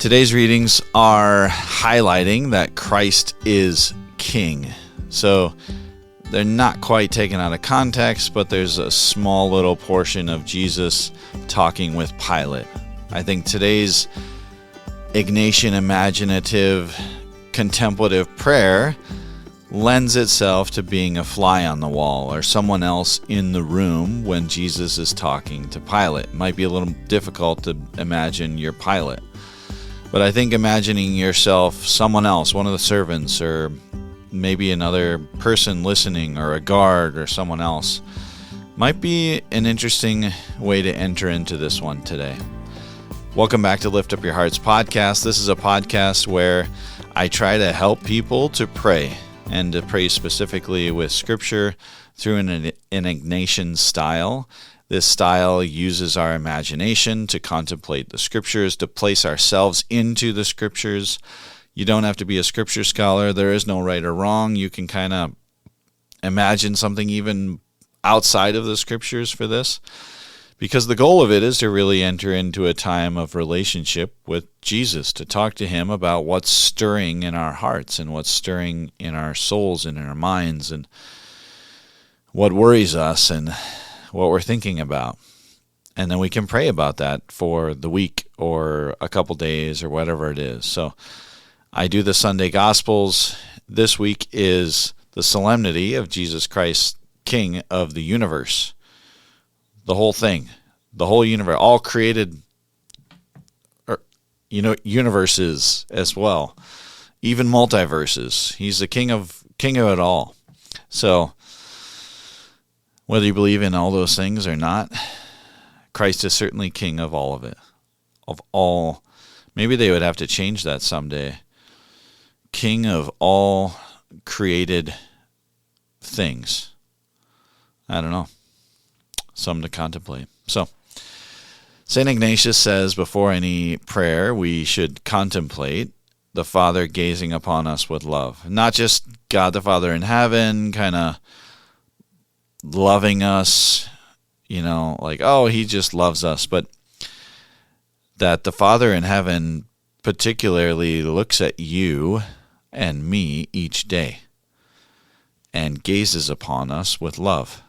Today's readings are highlighting that Christ is King. So they're not quite taken out of context, but there's a small little portion of Jesus talking with Pilate. I think today's Ignatian imaginative contemplative prayer lends itself to being a fly on the wall or someone else in the room when Jesus is talking to Pilate. It might be a little difficult to imagine you're Pilate, but I think imagining yourself someone else, one of the servants, or maybe another person listening, or a guard, or someone else, might be an interesting way to enter into this one today. Welcome back to Lift Up Your Hearts podcast. This is a podcast where I try to help people to pray, and to pray specifically with Scripture through an Ignatian style. This style uses our imagination to contemplate the Scriptures, to place ourselves into the Scriptures. You don't have to be a Scripture scholar. There is no right or wrong. You can kind of imagine something even outside of the Scriptures for this, because the goal of it is to really enter into a time of relationship with Jesus, to talk to Him about what's stirring in our hearts and what's stirring in our souls and in our minds, and what worries us and what we're thinking about. And then we can pray about that for the week or a couple days or whatever it is. So I do the Sunday Gospels. This week is the solemnity of Jesus Christ, King of the universe. The whole thing, the whole universe, all created, universes as well, even multiverses. He's the king of it all. So whether you believe in all those things or not, Christ is certainly king of all of it, of all. Maybe they would have to change that someday. King of all created things. I don't know. Something to contemplate. So, St. Ignatius says before any prayer, we should contemplate the Father gazing upon us with love. Not just God the Father in heaven kind of loving us, like, oh, He just loves us, but that the Father in heaven particularly looks at you and me each day and gazes upon us with love.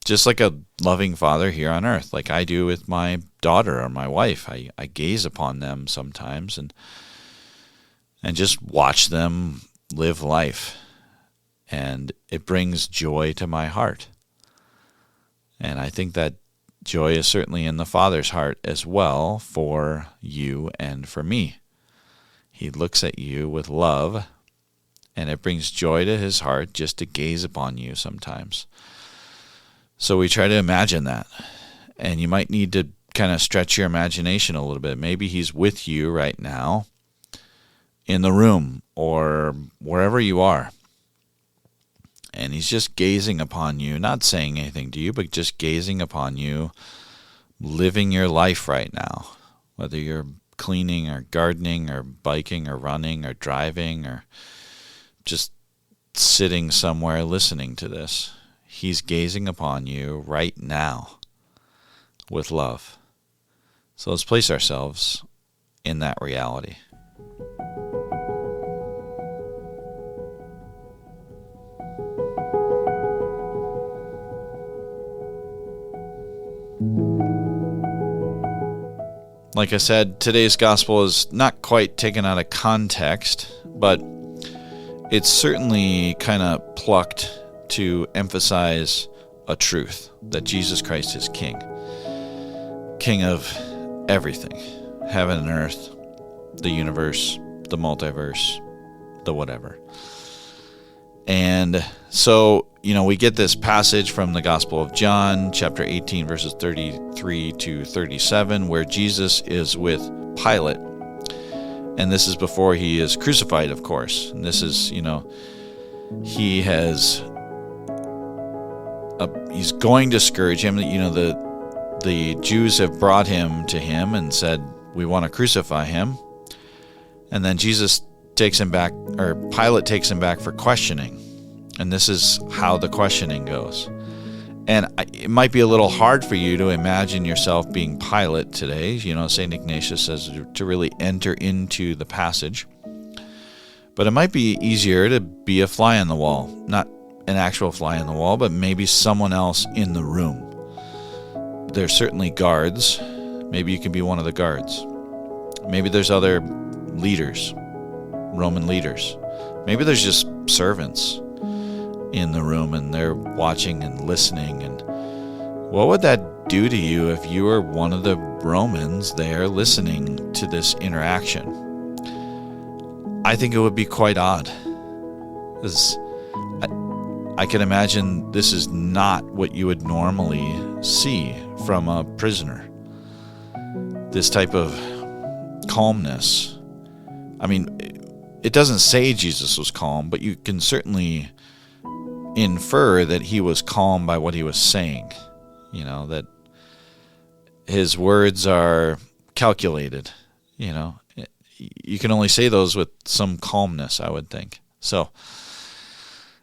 Just like a loving father here on earth, like I do with my daughter or my wife. I gaze upon them sometimes and just watch them live life. And it brings joy to my heart. And I think that joy is certainly in the Father's heart as well for you and for me. He looks at you with love, and it brings joy to His heart just to gaze upon you sometimes. So we try to imagine that, and you might need to kind of stretch your imagination a little bit. Maybe He's with you right now in the room or wherever you are, and He's just gazing upon you, not saying anything to you, but just gazing upon you, living your life right now, whether you're cleaning or gardening or biking or running or driving or just sitting somewhere listening to this. He's gazing upon you right now with love. So let's place ourselves in that reality. Like I said, today's gospel is not quite taken out of context, but it's certainly kind of plucked to emphasize a truth, that Jesus Christ is King. King of everything, heaven and earth, the universe, the multiverse, the whatever. And so, we get this passage from the Gospel of John, chapter 18, verses 33 to 37, where Jesus is with Pilate. And this is before He is crucified, of course. And this is, He has... he's going to scourge Him. The Jews have brought Him to Him and said, we want to crucify Him. And then Jesus takes Him back, or Pilate takes Him back for questioning. And this is how the questioning goes. And it might be a little hard for you to imagine yourself being Pilate today. You know, St. Ignatius says to really enter into the passage. But it might be easier to be a fly on the wall. Not an actual fly on the wall, but maybe someone else in the room. There's certainly guards. Maybe you can be one of the guards. Maybe there's other leaders, Roman leaders. Maybe there's just servants in the room and they're watching and listening. And what would that do to you if you were one of the Romans there listening to this interaction? I think it would be quite odd. I can imagine this is not what you would normally see from a prisoner. This type of calmness. I mean, it doesn't say Jesus was calm, but you can certainly infer that he was calm by what he was saying. You know, that his words are calculated. You know, you can only say those with some calmness, I would think. So,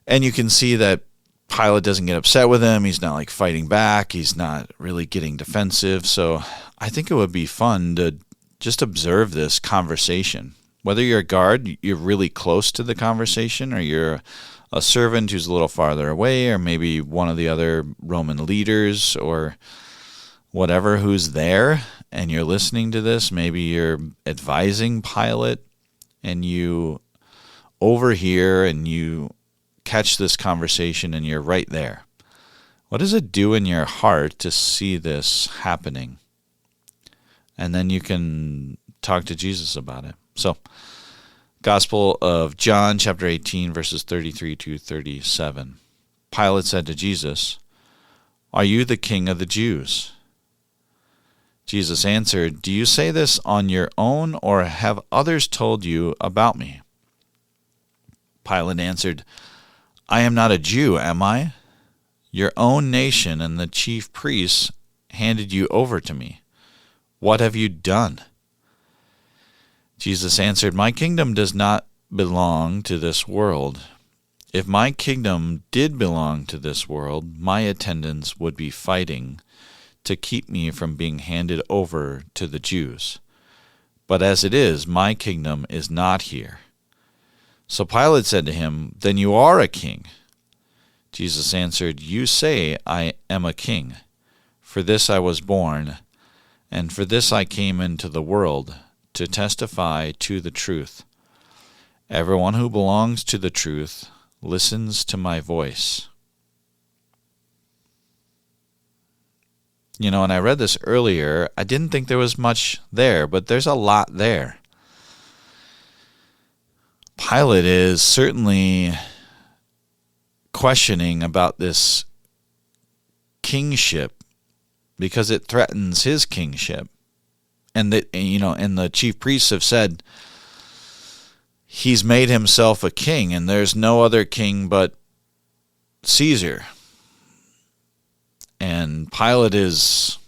and you can see that Pilate doesn't get upset with him. He's not like fighting back. He's not really getting defensive. So I think it would be fun to just observe this conversation. Whether you're a guard, you're really close to the conversation, or you're a servant who's a little farther away, or maybe one of the other Roman leaders or whatever who's there, and you're listening to this. Maybe you're advising Pilate, and you overhear and you catch this conversation, and you're right there. What does it do in your heart to see this happening? And then you can talk to Jesus about it. So, Gospel of John, chapter 18, verses 33 to 37. Pilate said to Jesus, "Are you the king of the Jews?" Jesus answered, "Do you say this on your own, or have others told you about me?" Pilate answered, "I am not a Jew, am I? Your own nation and the chief priests handed you over to me. What have you done?" Jesus answered, "My kingdom does not belong to this world. If my kingdom did belong to this world, my attendants would be fighting to keep me from being handed over to the Jews. But as it is, my kingdom is not here." So Pilate said to him, "Then you are a king." Jesus answered, "You say I am a king. For this I was born, and for this I came into the world, to testify to the truth. Everyone who belongs to the truth listens to my voice." You know, and I read this earlier. I didn't think there was much there, but there's a lot there. Pilate is certainly questioning about this kingship because it threatens his kingship. And that, you know, and the chief priests have said he's made himself a king, and there's no other king but Caesar. And Pilate is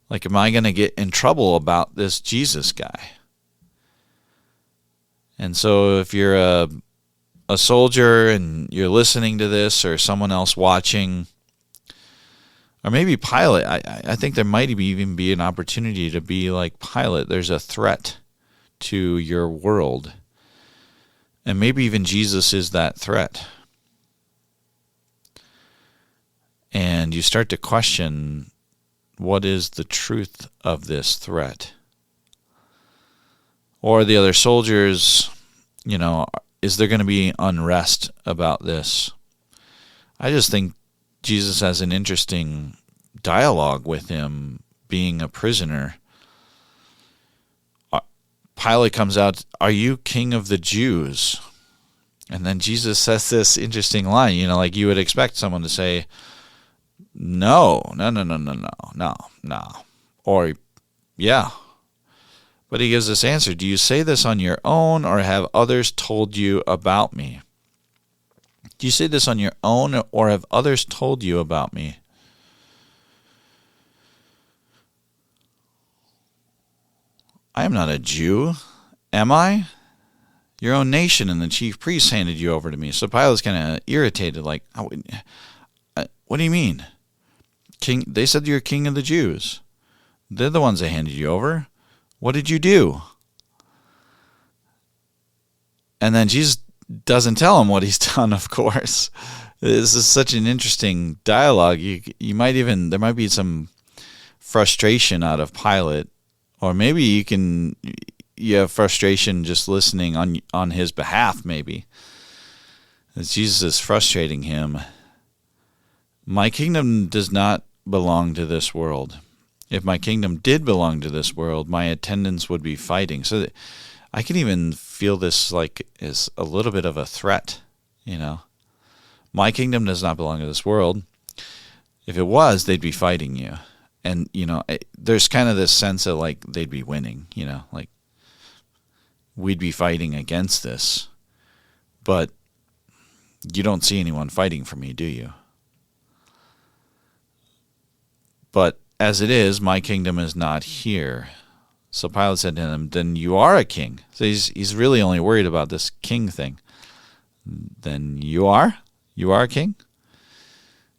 like, am I going to get in trouble about this Jesus guy? And so if you're a soldier and you're listening to this, or someone else watching, or maybe Pilate, I think there might even be an opportunity to be like Pilate. There's a threat to your world. And maybe even Jesus is that threat. And you start to question, what is the truth of this threat? Or the other soldiers, you know, is there going to be unrest about this? I just think Jesus has an interesting dialogue with him, being a prisoner. Pilate comes out, "Are you king of the Jews?" And then Jesus says this interesting line, you know, like you would expect someone to say, no. Or, yeah. But he gives this answer, "Do you say this on your own, or have others told you about me?" Do you say this on your own, or have others told you about me? I am not a Jew, am I? Your own nation and the chief priests handed you over to me. So Pilate's kind of irritated, like, What do you mean? King? They said you're king of the Jews. They're the ones that handed you over. What did you do? And then Jesus doesn't tell him what he's done, of course. This is such an interesting dialogue. You might even, there might be some frustration out of Pilate, or maybe you have frustration just listening on his behalf, maybe. As Jesus is frustrating him. My kingdom does not belong to this world. If my kingdom did belong to this world, my attendants would be fighting. So I can even feel this like as a little bit of a threat, My kingdom does not belong to this world. If it was, they'd be fighting you. And, there's kind of this sense that, like, they'd be winning, like we'd be fighting against this. But you don't see anyone fighting for me, do you? But as it is, my kingdom is not here. So Pilate said to him, then you are a king. So he's really only worried about this king thing. Then you are? You are a king?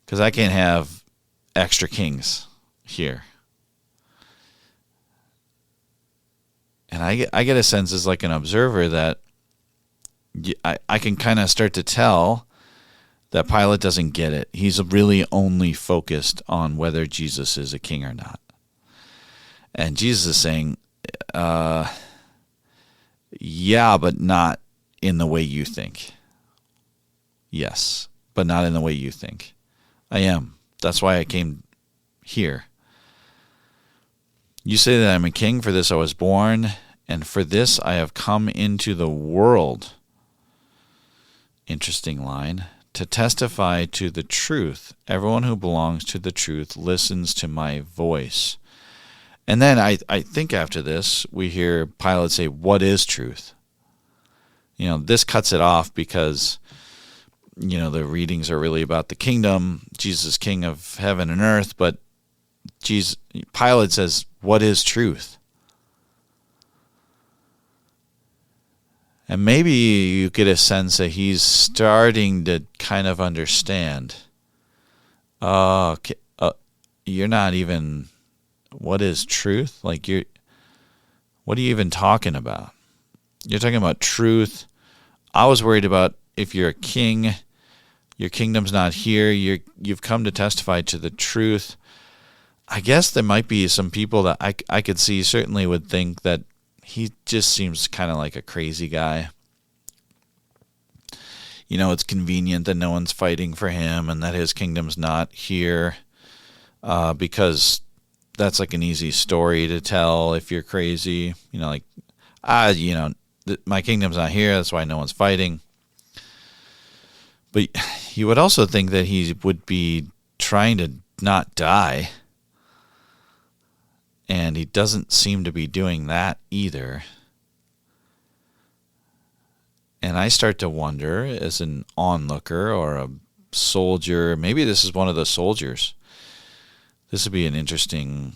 Because I can't have extra kings here. And I get a sense as like an observer that I can kind of start to tell that Pilate doesn't get it. He's really only focused on whether Jesus is a king or not. And Jesus is saying, yeah, but not in the way you think. Yes, but not in the way you think. I am. That's why I came here. You say that I'm a king, for this I was born, and for this I have come into the world. Interesting line. To testify to the truth. Everyone who belongs to the truth listens to my voice. And then I think after this, we hear Pilate say, what is truth? This cuts it off because, the readings are really about the kingdom. Jesus is king of heaven and earth, but Pilate says, what is truth? And maybe you get a sense that he's starting to kind of understand. You're not even, what is truth? Like what are you even talking about? You're talking about truth. I was worried about if you're a king, your kingdom's not here. You've come to testify to the truth. I guess there might be some people that I could see certainly would think that he just seems kind of like a crazy guy. It's convenient that no one's fighting for him and that his kingdom's not here because that's like an easy story to tell if you're crazy. My kingdom's not here, that's why no one's fighting. But you would also think that he would be trying to not die. And he doesn't seem to be doing that either. And I start to wonder, as an onlooker or a soldier, maybe this is one of the soldiers. This would be an interesting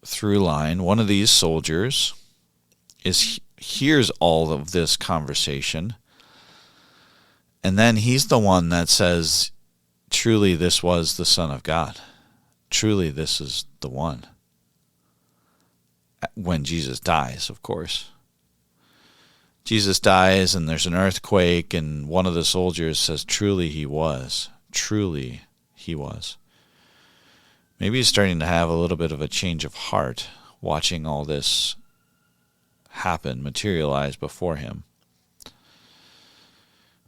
through line. One of these soldiers hears all of this conversation. And then he's the one that says, truly this was the Son of God. Truly this is the one. When Jesus dies, of course. Jesus dies and there's an earthquake and one of the soldiers says, truly he was. Truly he was. Maybe he's starting to have a little bit of a change of heart watching all this happen, materialize before him.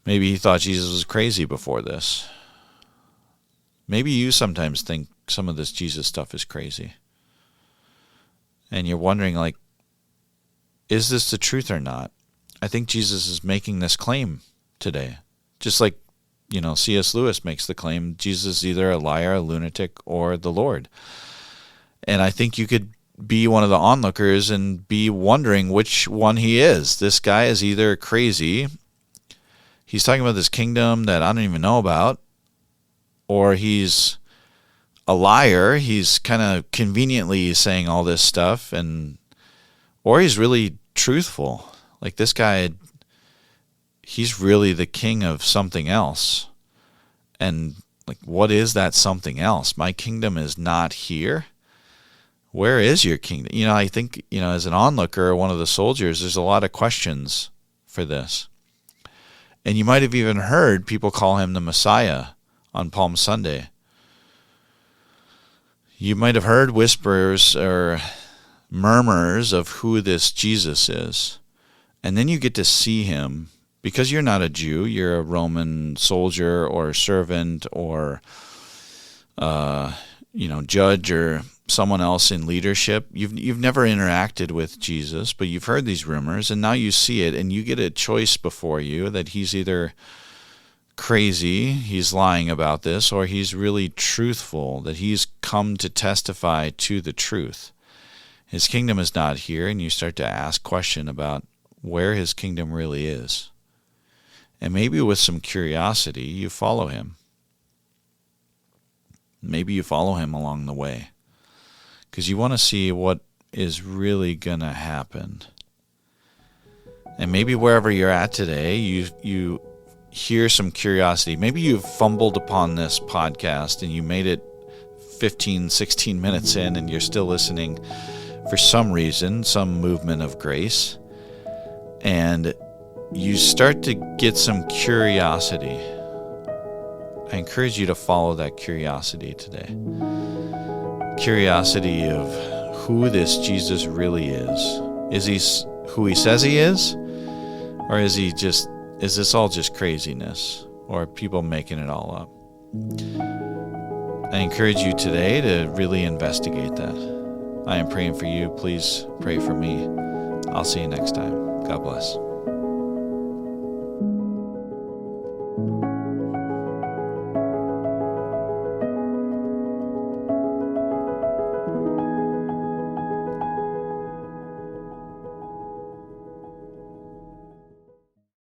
Maybe he thought Jesus was crazy before this. Maybe you sometimes think some of this Jesus stuff is crazy. And you're wondering, like, is this the truth or not? I think Jesus is making this claim today. Just like, C.S. Lewis makes the claim, Jesus is either a liar, a lunatic, or the Lord. And I think you could be one of the onlookers and be wondering which one he is. This guy is either crazy, he's talking about this kingdom that I don't even know about, or he's a liar. He's kind of conveniently saying all this stuff, or he's really truthful. Like this guy, he's really the king of something else. And Like, what is that something else? My kingdom is not here. Where is your kingdom? I think, as an onlooker, one of the soldiers, there's a lot of questions for this. And you might have even heard people call him the Messiah on Palm Sunday. You might have heard whispers or murmurs of who this Jesus is. And then you get to see him. Because you're not a Jew, you're a Roman soldier or servant or judge or someone else in leadership. You've never interacted with Jesus, but you've heard these rumors, and now you see it, and you get a choice before you that he's either crazy, he's lying about this, or he's really truthful, that he's come to testify to the truth. His kingdom is not here, and you start to ask question about where his kingdom really is. And maybe with some curiosity, you follow him. Maybe you follow him along the way, because you want to see what is really going to happen. And maybe wherever you're at today, you hear some curiosity. Maybe you've fumbled upon this podcast and you made it 15, 16 minutes in and you're still listening for some reason, some movement of grace. And you start to get some curiosity. I encourage you to follow that curiosity today. Curiosity of who this Jesus really is. Is he who he says he is? Or is this all just craziness? Or people making it all up? I encourage you today to really investigate that. I am praying for you. Please pray for me. I'll see you next time. God bless.